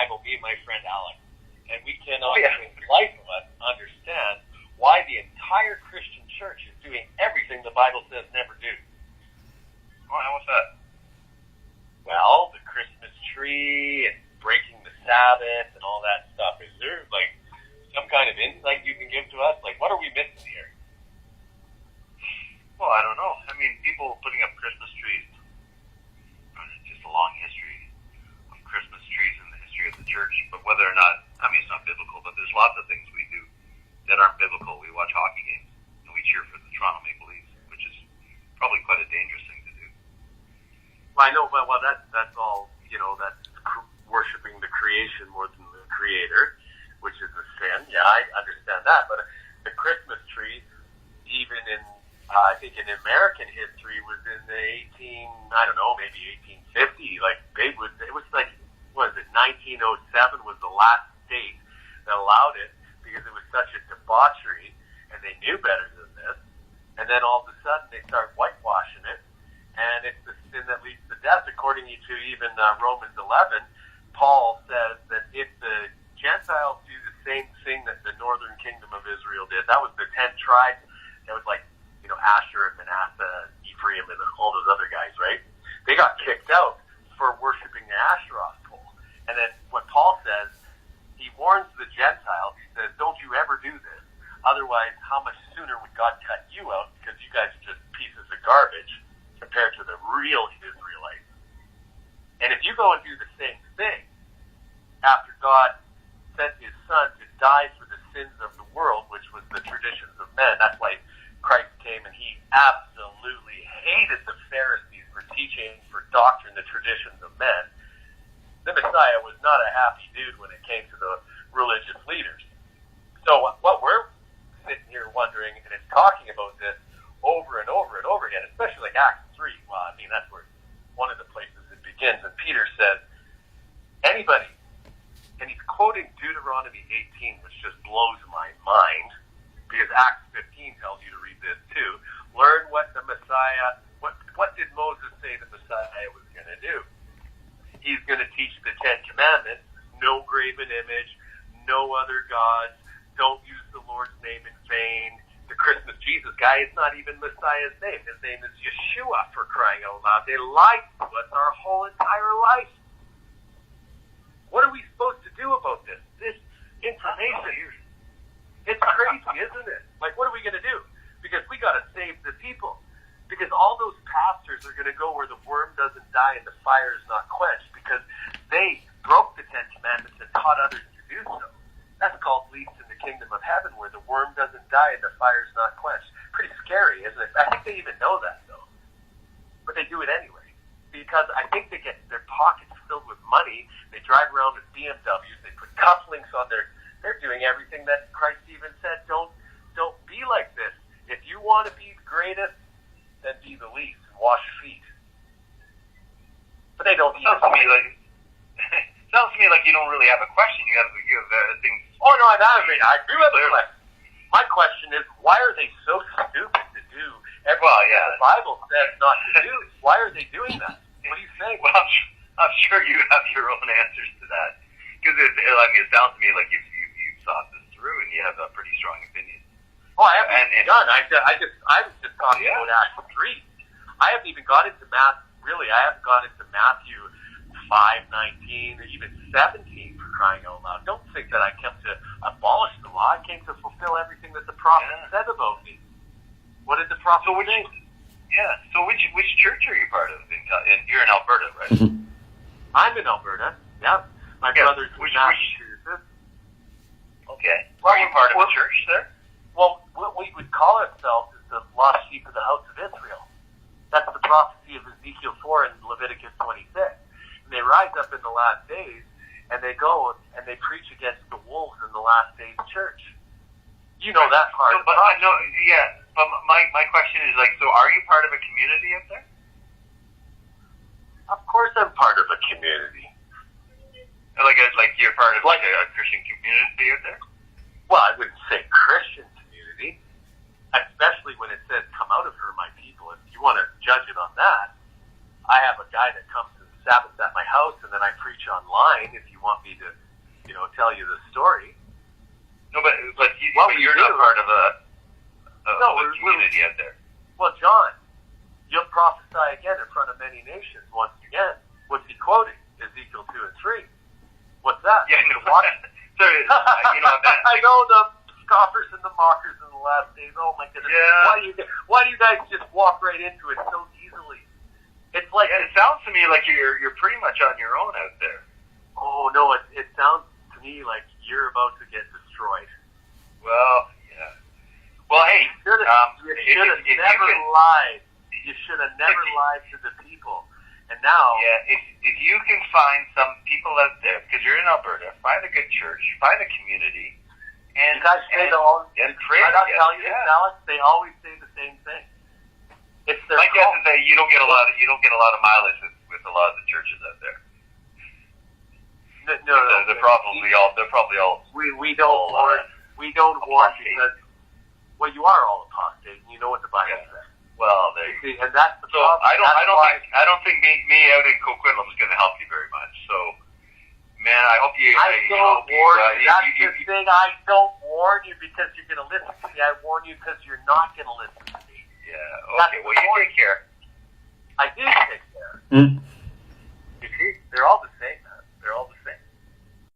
Bible, me and my friend Alex, and we cannot, in life of us, understand why the entire Christian church is doing everything the Bible says never do. Oh, and what's that? Well, the Christmas tree and breaking the Sabbath and all that stuff. Is there, like, some kind of insight you can give to us? Like, what are we missing here? Well, I don't know. I mean, people putting up Christmas trees, just a long history of Christmas trees in the history of the church. But whether or not, I mean, it's not biblical, but there's lots of things we do that aren't biblical. We watch hockey games, and we cheer for the Toronto Maple Leafs, which is probably quite a dangerous thing to do. Well, I know, but that's all, that's worshiping the creation more than the creator, which is a sin. Yeah, I understand that. But the Christmas tree, even in, I think in American history, was in the maybe 1850. Like, it was like, what is it, 1907 was the last state that allowed it because it was such a debauchery, and they knew better than this. And then all of a sudden, they start whitewashing it, and it's the sin that leads to death. According to even Romans 11, Paul says that if the Gentiles do the same thing that the northern kingdom of Israel did, that was the 10 tribes, that was like, Asher, Manasseh, Ephraim, and all those other guys, right? They got kicked out for worshiping the Asheroth pole. And then what Paul says, he warns the Gentiles, he says, don't you ever do this. Otherwise, how much sooner would God cut you out, because you guys are just pieces of garbage compared to the real Israelites. And if you go and do the same thing, after God sent his son to die for the sins of the world, which was the traditions of men, that's why Christ came, and he absolutely hated the Pharisees for teaching, for doctrine, the traditions of men. The Messiah was not a happy dude when it came to the religious leaders. So what we're sitting here wondering, and it's talking about this over and over and over again, especially like Acts 3. Well, I mean, that's where one of the places it begins. And Peter says, anybody, and he's quoting Deuteronomy 18, which just blows my mind, because Acts 15 tells you to read this too. Learn what the Messiah, what did Moses say the Messiah was going to do? He's going to teach the 10 Commandments, no graven image, no other gods, don't use the Lord's name in vain. The Christmas Jesus guy is not even Messiah's name. His name is Yeshua, for crying out loud. They lied to us our whole entire life. What are we supposed to do about this? This information, it's crazy, isn't it? Like, what are we going to do? Because we got to save the people. Because all those pastors are going to go where the worm doesn't die and the fire is not quenched, because they broke the 10 Commandments and taught others to do so. That's called least in the kingdom of heaven, where the worm doesn't die and the fire is not quenched. Pretty scary, isn't it? I think they even know that, though. But they do it anyway. Because I think they get their pockets filled with money. They drive around with BMWs. They put cufflinks on their... They're doing everything that Christ even said, don't be like this. If you want to be the greatest, then be the least and wash feet. But they don't sounds to me like you don't really have a question. You have things. Oh no, I agree with the question. My question is, why are they so stupid to do everything the Bible says not to do? Why are they doing that? What do you think? Well, I'm sure you have your own answers to that. Because it sounds to me like you've thought this through and you have a pretty strong opinion. Oh, I haven't done. I was just talking about Acts 3. I haven't even got into math. Really, I haven't got into Matthew 5:19 or even 17, for crying out loud. Don't think that I came to abolish the law. I came to fulfill everything that the prophet said about me. What did the prophet say? Yeah. So which church are you part of? You're in Alberta, right? I'm in Alberta. Yep. My brother's in Massachusetts. Okay. Are you part of a church there? Well, what we would call ourselves is the lost sheep of the house of Israel. That's the prophecy of Ezekiel 4 and Leviticus 26. And they rise up in the last days, and they go and they preach against the wolves in the last days church. You know that part. But I know, But my question is so are you part of a community up there? Of course, I'm part of a community. Like you're part of a Christian community out there? Well, I wouldn't say Christian community, especially when it says, "Come out of her, my people." If you want to judge it on that, I have a guy that comes and Sabbath at my house, and then I preach online if you want me to, tell you the story. No, but you're not part of a community out there. Well, John, you'll prophesy again in front of many nations once again. What's he quoting? Ezekiel 2 and 3. What's that? Yeah, no, sorry, I know the scoffers and the mockers in the last days. Oh my goodness! Yeah. Why do you guys just walk right into it so easily? It's like it sounds to me like you're pretty much on your own out there. Oh no! It sounds to me like you're about to get destroyed. Well, yeah. Well, hey, you should have never lied. You should have never lied to the people. And now, if you can find some people out there, because you're in Alberta, find a good church, find a community, and you guys say and pray. I'm not telling you this, Alex. They always say the same thing. It's their my guess is that you don't get a lot of mileage with a lot of the churches out there. No, they're probably all. We don't warn because you are all apostate, and you know what the Bible says. Well, there you see, and that's the problem. I don't think me out in Coquitlam is going to help you very much. So, man, I hope you. I don't warn you. That's the thing. I don't warn you because you're going to listen to me. I warn you because you're not going to listen to me. Yeah. Okay. Well, you take care. I do take care. You see, they're all the